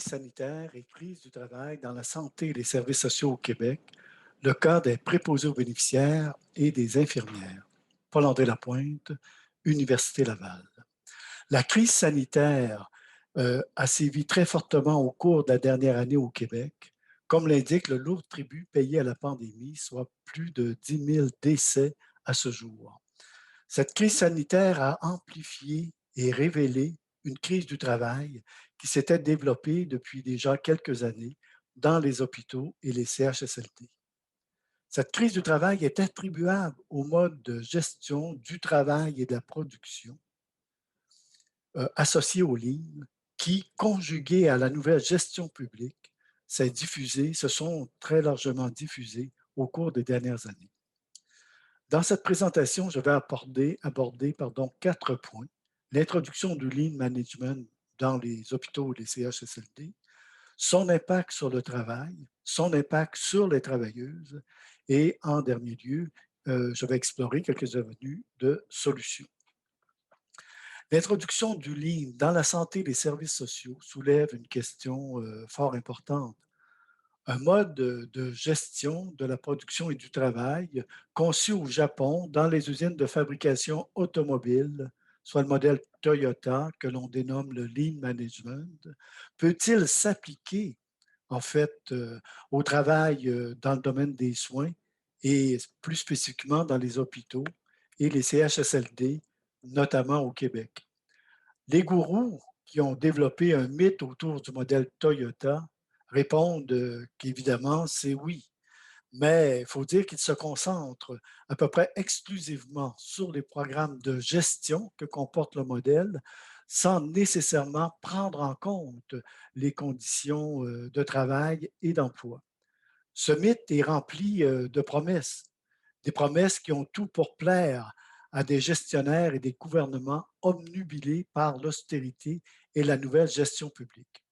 sanitaire et crise du travail dans la santé et les services sociaux au Québec, le cas des préposés aux bénéficiaires et des infirmières. Paul-André Lapointe, Université Laval. La crise sanitaire a sévi très fortement au cours de la dernière année au Québec, comme l'indique le lourd tribut payé à la pandémie, soit plus de 10 000 décès à ce jour. Cette crise sanitaire a amplifié et révélé une crise du travail qui s'était développée depuis déjà quelques années dans les hôpitaux et les CHSLD. Cette crise du travail est attribuable au mode de gestion du travail et de la production associé aux lignes qui, conjugué à la nouvelle gestion publique, se sont très largement diffusés au cours des dernières années. Dans cette présentation, je vais aborder 4 points. L'introduction du lean management dans les hôpitaux et les CHSLD, son impact sur le travail, son impact sur les travailleuses et, en dernier lieu, je vais explorer quelques avenues de solutions. L'introduction du lean dans la santé et les services sociaux soulève une question fort importante. Un mode de gestion de la production et du travail conçu au Japon dans les usines de fabrication automobile, soit le modèle Toyota que l'on dénomme le Lean Management, peut-il s'appliquer en fait au travail dans le domaine des soins et plus spécifiquement dans les hôpitaux et les CHSLD, notamment au Québec? Les gourous qui ont développé un mythe autour du modèle Toyota répondent qu'évidemment, c'est oui. Mais il faut dire qu'ils se concentrent à peu près exclusivement sur les programmes de gestion que comporte le modèle, sans nécessairement prendre en compte les conditions de travail et d'emploi. Ce mythe est rempli de promesses, des promesses qui ont tout pour plaire à des gestionnaires et des gouvernements obnubilés par l'austérité et la nouvelle gestion publique.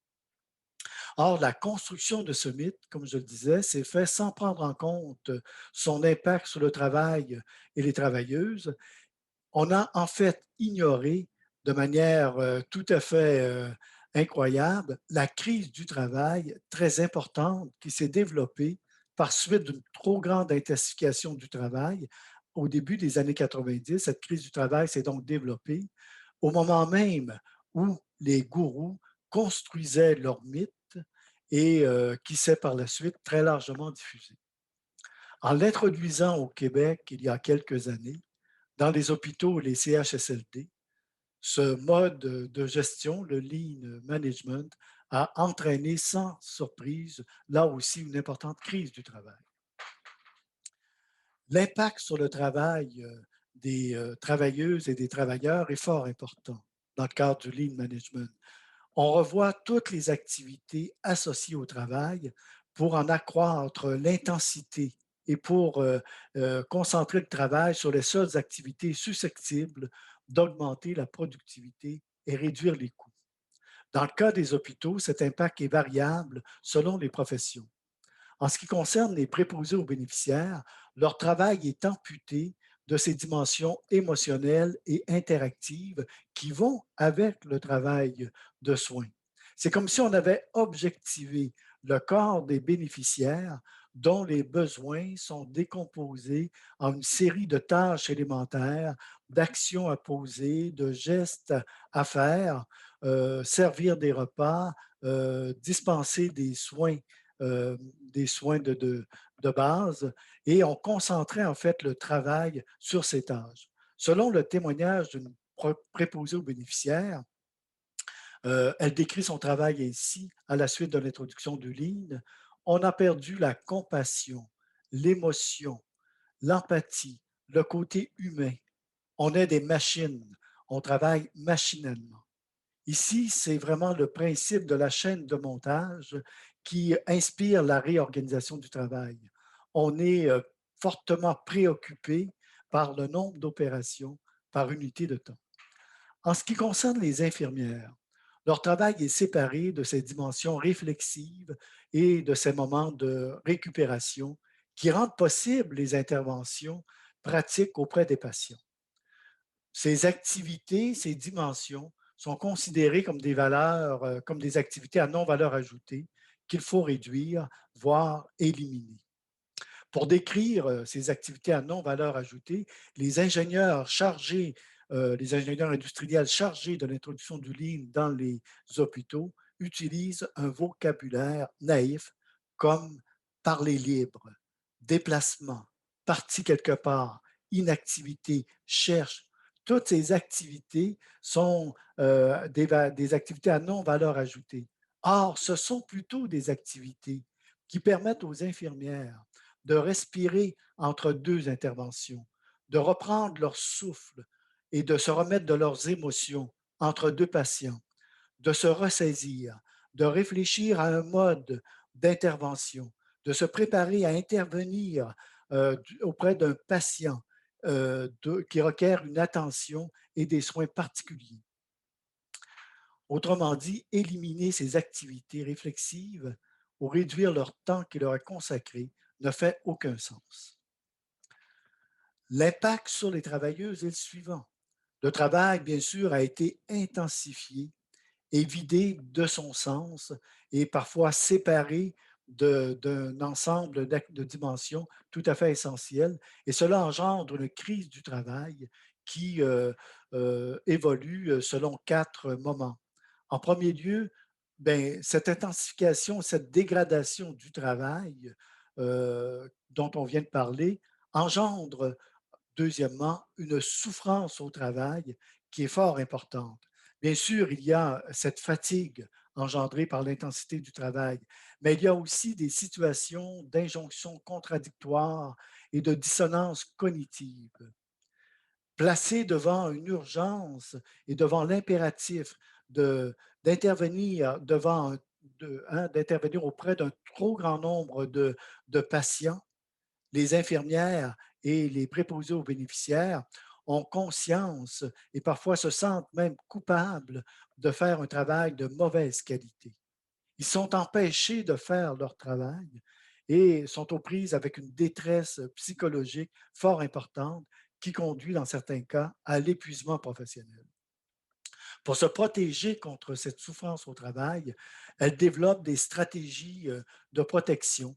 Or, la construction de ce mythe, comme je le disais, s'est faite sans prendre en compte son impact sur le travail et les travailleuses. On a en fait ignoré de manière tout à fait incroyable la crise du travail très importante qui s'est développée par suite d'une trop grande intensification du travail. Au début des années 90, cette crise du travail s'est donc développée au moment même où les gourous construisaient leur mythe et qui s'est par la suite très largement diffusé. En l'introduisant au Québec il y a quelques années, dans les hôpitaux et les CHSLD, ce mode de gestion, le lean management, a entraîné sans surprise, là aussi, une importante crise du travail. L'impact sur le travail des travailleuses et des travailleurs est fort important dans le cadre du lean management. On revoit toutes les activités associées au travail pour en accroître l'intensité et pour concentrer le travail sur les seules activités susceptibles d'augmenter la productivité et réduire les coûts. Dans le cas des hôpitaux, cet impact est variable selon les professions. En ce qui concerne les préposés aux bénéficiaires, leur travail est amputé de ces dimensions émotionnelles et interactives qui vont avec le travail de soins. C'est comme si on avait objectivé le corps des bénéficiaires dont les besoins sont décomposés en une série de tâches élémentaires, d'actions à poser, de gestes à faire, servir des repas, dispenser des soins de base et on concentrait en fait le travail sur ces tâches. Selon le témoignage d'une préposée aux bénéficiaires, elle décrit son travail ainsi à la suite de l'introduction du Lean. On a perdu la compassion, l'émotion, l'empathie, le côté humain. On est des machines, on travaille machinalement. Ici, c'est vraiment le principe de la chaîne de montage qui inspire la réorganisation du travail. On est fortement préoccupé par le nombre d'opérations par unité de temps. En ce qui concerne les infirmières, leur travail est séparé de ces dimensions réflexives et de ces moments de récupération qui rendent possibles les interventions pratiques auprès des patients. Ces activités, ces dimensions sont considérées comme des valeurs, comme des activités à non-valeur ajoutée qu'il faut réduire, voire éliminer. Pour décrire ces activités à non-valeur ajoutée, les ingénieurs industriels chargés de l'introduction du lean dans les hôpitaux utilisent un vocabulaire naïf comme parler libre, déplacement, partie quelque part, inactivité, cherche. Toutes ces activités sont des activités à non-valeur ajoutée. Or, ce sont plutôt des activités qui permettent aux infirmières de respirer entre deux interventions, de reprendre leur souffle et de se remettre de leurs émotions entre deux patients, de se ressaisir, de réfléchir à un mode d'intervention, de se préparer à intervenir auprès d'un patient qui requiert une attention et des soins particuliers. Autrement dit, éliminer ces activités réflexives ou réduire leur temps qui leur est consacré ne fait aucun sens. L'impact sur les travailleuses est le suivant. Le travail, bien sûr, a été intensifié et vidé de son sens et parfois séparé d'un ensemble de dimensions tout à fait essentielles. Et cela engendre une crise du travail qui évolue selon quatre moments. En premier lieu, ben, cette intensification, cette dégradation du travail dont on vient de parler engendre deuxièmement, une souffrance au travail qui est fort importante. Bien sûr, il y a cette fatigue engendrée par l'intensité du travail, mais il y a aussi des situations d'injonction contradictoire et de dissonance cognitive. Placé devant une urgence et devant l'impératif de d'intervenir d'intervenir auprès d'un trop grand nombre de patients, les infirmières et les préposés aux bénéficiaires ont conscience et parfois se sentent même coupables de faire un travail de mauvaise qualité. Ils sont empêchés de faire leur travail et sont aux prises avec une détresse psychologique fort importante qui conduit, dans certains cas, à l'épuisement professionnel. Pour se protéger contre cette souffrance au travail, elles développent des stratégies de protection,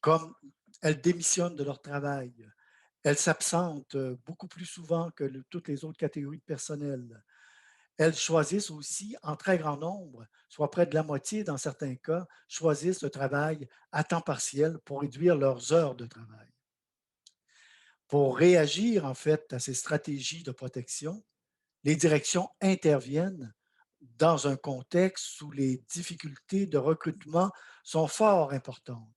comme elles démissionnent de leur travail, elles s'absentent beaucoup plus souvent que toutes les autres catégories de personnel. Elles choisissent aussi, en très grand nombre, soit près de la moitié dans certains cas, choisissent le travail à temps partiel pour réduire leurs heures de travail. Pour réagir, en fait, à ces stratégies de protection, les directions interviennent dans un contexte où les difficultés de recrutement sont fort importantes.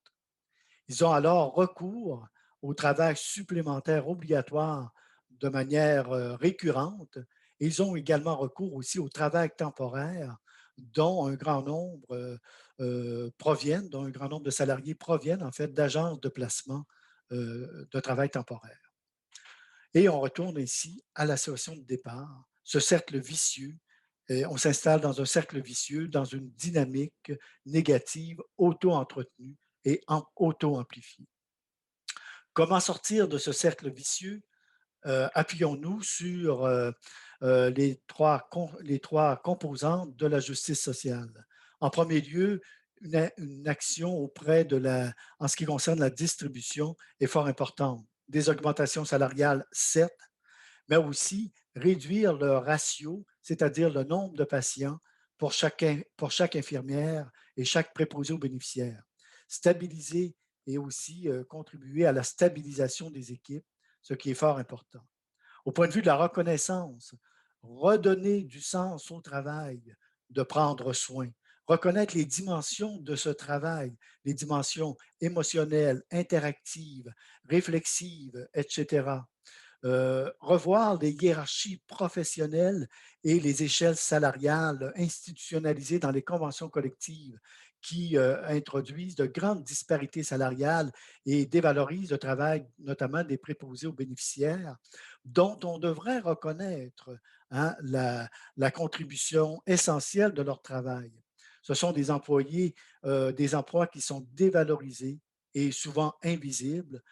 Ils ont alors recours au travail supplémentaire obligatoire de manière récurrente et ils ont également recours aussi au travail temporaire dont un grand nombre proviennent, dont un grand nombre de salariés proviennent en fait d'agences de placement de travail temporaire. Et on retourne ici à la situation de départ, ce cercle vicieux. Et on s'installe dans un cercle vicieux, dans une dynamique négative auto-entretenue et auto-amplifiée. Comment sortir de ce cercle vicieux? Appuyons-nous sur les trois composantes de la justice sociale. En premier lieu, une action en ce qui concerne la distribution est fort importante. Des augmentations salariales, certes, mais aussi réduire le ratio, c'est-à-dire le nombre de patients pour chaque infirmière et chaque préposé aux bénéficiaires. Stabiliser et aussi contribuer à la stabilisation des équipes, ce qui est fort important. Au point de vue de la reconnaissance, redonner du sens au travail, de prendre soin, reconnaître les dimensions de ce travail, les dimensions émotionnelles, interactives, réflexives, etc. Revoir les hiérarchies professionnelles et les échelles salariales institutionnalisées dans les conventions collectives qui introduisent de grandes disparités salariales et dévalorisent le travail, notamment des préposés aux bénéficiaires, dont on devrait reconnaître hein, la contribution essentielle de leur travail. Ce sont des employés, des emplois qui sont dévalorisés et souvent invisibles,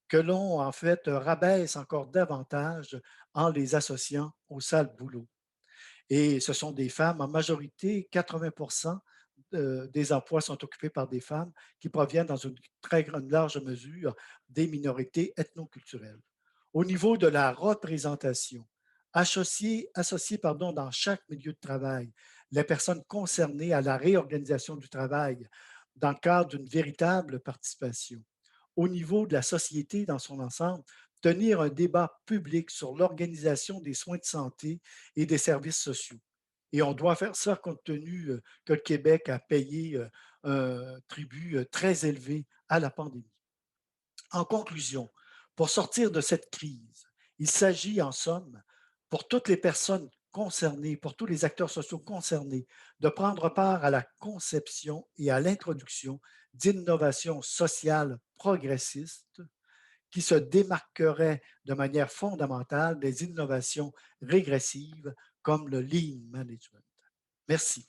que l'on, en fait, rabaisse encore davantage en les associant au sale boulot. et ce sont des femmes. En majorité, 80 des emplois sont occupés par des femmes qui proviennent dans une très grande large mesure des minorités ethnoculturelles. Au niveau de la représentation, associer dans chaque milieu de travail les personnes concernées à la réorganisation du travail dans le cadre d'une véritable participation. Au niveau de la société dans son ensemble, tenir un débat public sur l'organisation des soins de santé et des services sociaux. Et on doit faire ça compte tenu que le Québec a payé un tribut très élevé à la pandémie. En conclusion, pour sortir de cette crise, il s'agit en somme, pour toutes les personnes concernées, pour tous les acteurs sociaux concernés, de prendre part à la conception et à l'introduction d'innovations sociales progressistes qui se démarqueraient de manière fondamentale des innovations régressives comme le lean management. Merci.